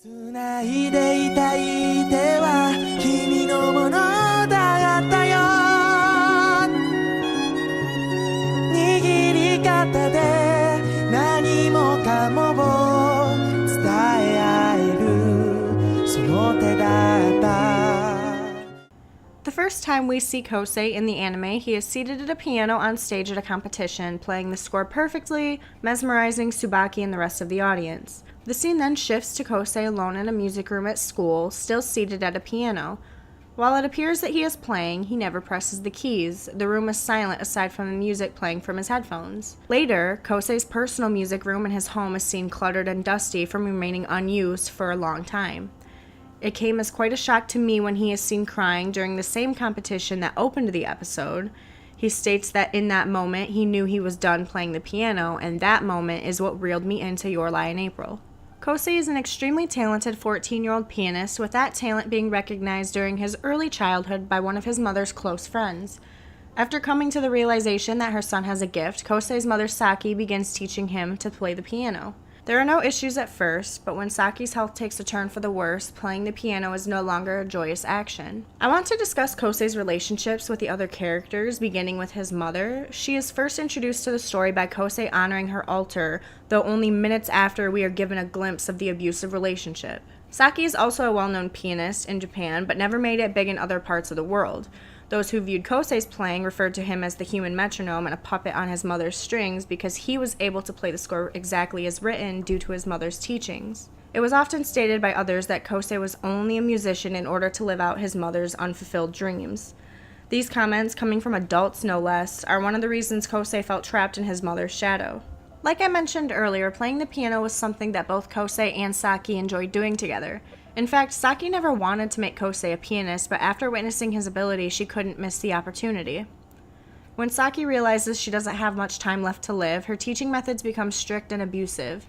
繋いでいたい手は君のものだったよ握り方で何もかもを伝え合えるその手だった The first time we see Kousei in the anime, he is seated at a piano on stage at a competition, playing the score perfectly, mesmerizing Tsubaki and the rest of the audience. The scene then shifts to Kousei alone in a music room at school, still seated at a piano. While it appears that he is playing, he never presses the keys. The room is silent aside from the music playing from his headphones. Later, Kousei's personal music room in his home is seen cluttered and dusty from remaining unused for a long time. It came as quite a shock to me when he is seen crying during the same competition that opened the episode. He states that in that moment he knew he was done playing the piano, and that moment is what reeled me into Your Lie in April. Kousei is an extremely talented 14-year-old pianist, with that talent being recognized during his early childhood by one of his mother's close friends. After coming to the realization that her son has a gift, Kousei's mother Saki begins teaching him to play the piano. There are no issues at first, but when Saki's health takes a turn for the worse, playing the piano is no longer a joyous action. I want to discuss Kousei's relationships with the other characters, beginning with his mother. She is first introduced to the story by Kousei honoring her altar, though only minutes after we are given a glimpse of the abusive relationship. Saki is also a well-known pianist in Japan, but never made it big in other parts of the world. Those who viewed Kousei's playing referred to him as the human metronome and a puppet on his mother's strings because he was able to play the score exactly as written due to his mother's teachings. It was often stated by others that Kousei was only a musician in order to live out his mother's unfulfilled dreams. These comments, coming from adults no less, are one of the reasons Kousei felt trapped in his mother's shadow. Like I mentioned earlier, playing the piano was something that both Kousei and Saki enjoyed doing together. In fact, Saki never wanted to make Kousei a pianist, but after witnessing his ability, she couldn't miss the opportunity. When Saki realizes she doesn't have much time left to live, her teaching methods become strict and abusive.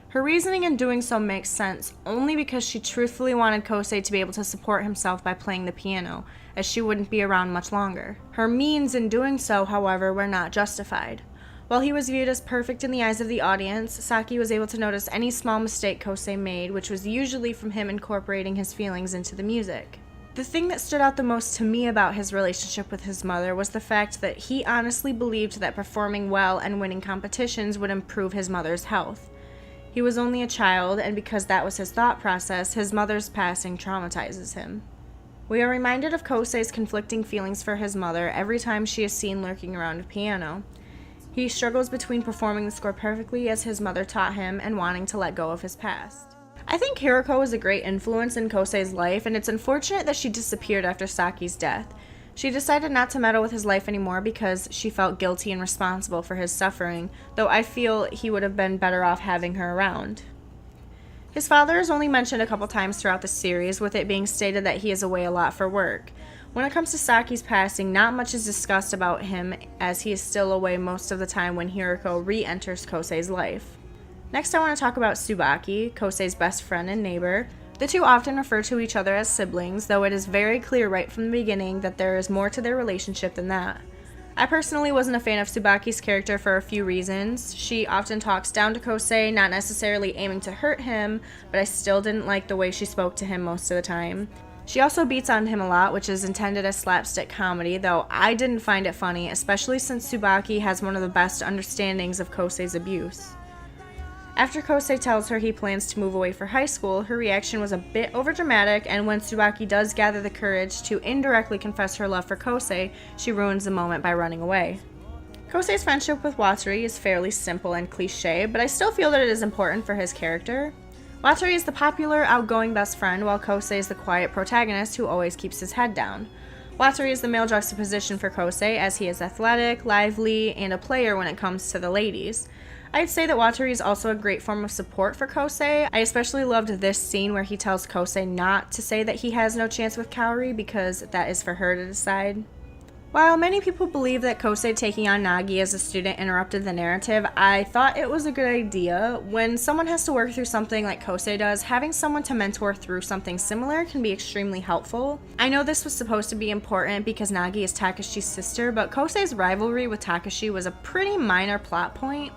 Her reasoning in doing so makes sense only because she truthfully wanted Kousei to be able to support himself by playing the piano, as she wouldn't be around much longer. Her means in doing so, however, were not justified. While he was viewed as perfect in the eyes of the audience, Saki was able to notice any small mistake Kousei made, which was usually from him incorporating his feelings into the music. The thing that stood out the most to me about his relationship with his mother was the fact that he honestly believed that performing well and winning competitions would improve his mother's health. He was only a child, and because that was his thought process, his mother's passing traumatizes him. We are reminded of Kousei's conflicting feelings for his mother every time she is seen lurking around a piano. He struggles between performing the score perfectly as his mother taught him and wanting to let go of his past. I think Hiroko was a great influence in Kousei's life, and it's unfortunate that she disappeared after Saki's death. She decided not to meddle with his life anymore because she felt guilty and responsible for his suffering, though I feel he would have been better off having her around. His father is only mentioned a couple times throughout the series, with it being stated that he is away a lot for work. When it comes to Saki's passing, not much is discussed about him, as he is still away most of the time when Hiroko re-enters Kousei's life. Next, I want to talk about Tsubaki, Kousei's best friend and neighbor. The two often refer to each other as siblings, though it is very clear right from the beginning that there is more to their relationship than that. I personally wasn't a fan of Tsubaki's character for a few reasons. She often talks down to Kousei, not necessarily aiming to hurt him, but I still didn't like the way she spoke to him most of the time. She also beats on him a lot, which is intended as slapstick comedy, though I didn't find it funny, especially since Tsubaki has one of the best understandings of Kousei's abuse. After Kousei tells her he plans to move away for high school, her reaction was a bit overdramatic, and when Tsubaki does gather the courage to indirectly confess her love for Kousei, she ruins the moment by running away. Kousei's friendship with Watari is fairly simple and cliché, but I still feel that it is important for his character. Watari is the popular, outgoing best friend, while Kousei is the quiet protagonist who always keeps his head down. Watari is the male juxtaposition for Kousei, as he is athletic, lively, and a player when it comes to the ladies. I'd say that Watari is also a great form of support for Kousei. I especially loved this scene where he tells Kousei not to say that he has no chance with Kaori because that is for her to decide. While many people believe that Kousei taking on Nagi as a student interrupted the narrative, I thought it was a good idea. When someone has to work through something like Kousei does, having someone to mentor through something similar can be extremely helpful. I know this was supposed to be important because Nagi is Takashi's sister, but Kousei's rivalry with Takashi was a pretty minor plot point,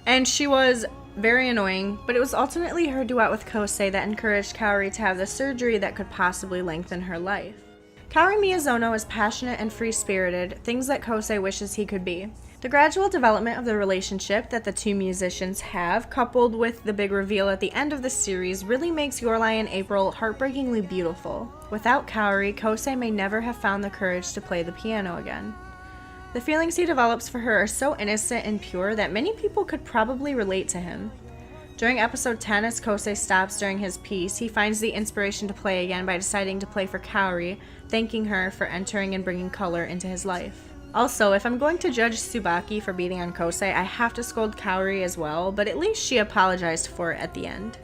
and she was very annoying, but it was ultimately her duet with Kousei that encouraged Kaori to have the surgery that could possibly lengthen her life. Kaori Miyazono is passionate and free-spirited, things that Kousei wishes he could be. The gradual development of the relationship that the two musicians have, coupled with the big reveal at the end of the series, really makes Your Lie in April heartbreakingly beautiful. Without Kaori, Kousei may never have found the courage to play the piano again. The feelings he develops for her are so innocent and pure that many people could probably relate to him. During episode 10, as Kousei stops during his piece, he finds the inspiration to play again by deciding to play for Kaori, thanking her for entering and bringing color into his life. Also, if I'm going to judge Tsubaki for beating on Kousei, I have to scold Kaori as well, but at least she apologized for it at the end.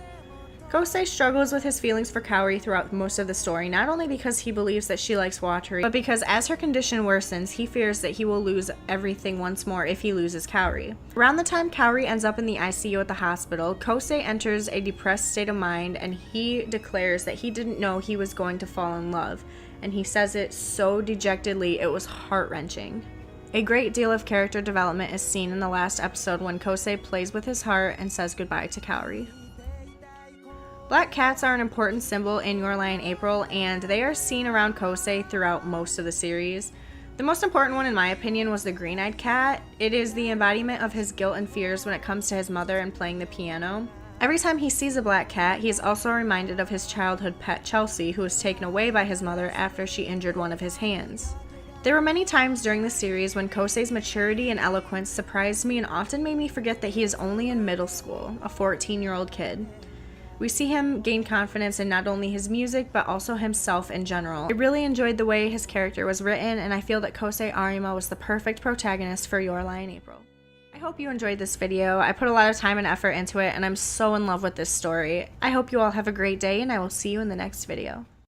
Kousei struggles with his feelings for Kaori throughout most of the story, not only because he believes that she likes water, but because as her condition worsens, he fears that he will lose everything once more if he loses Kaori. Around the time Kaori ends up in the ICU at the hospital, Kousei enters a depressed state of mind and he declares that he didn't know he was going to fall in love, and he says it so dejectedly it was heart-wrenching. A great deal of character development is seen in the last episode when Kousei plays with his heart and says goodbye to Kaori. Black cats are an important symbol in Your Lie in April, and they are seen around Kousei throughout most of the series. The most important one in my opinion was the green-eyed cat. It is the embodiment of his guilt and fears when it comes to his mother and playing the piano. Every time he sees a black cat, he is also reminded of his childhood pet Chelsea, who was taken away by his mother after she injured one of his hands. There were many times during the series when Kousei's maturity and eloquence surprised me and often made me forget that he is only in middle school, a 14-year-old kid. We see him gain confidence in not only his music, but also himself in general. I really enjoyed the way his character was written, and I feel that Kousei Arima was the perfect protagonist for Your Lie in April. I hope you enjoyed this video. I put a lot of time and effort into it, and I'm so in love with this story. I hope you all have a great day, and I will see you in the next video.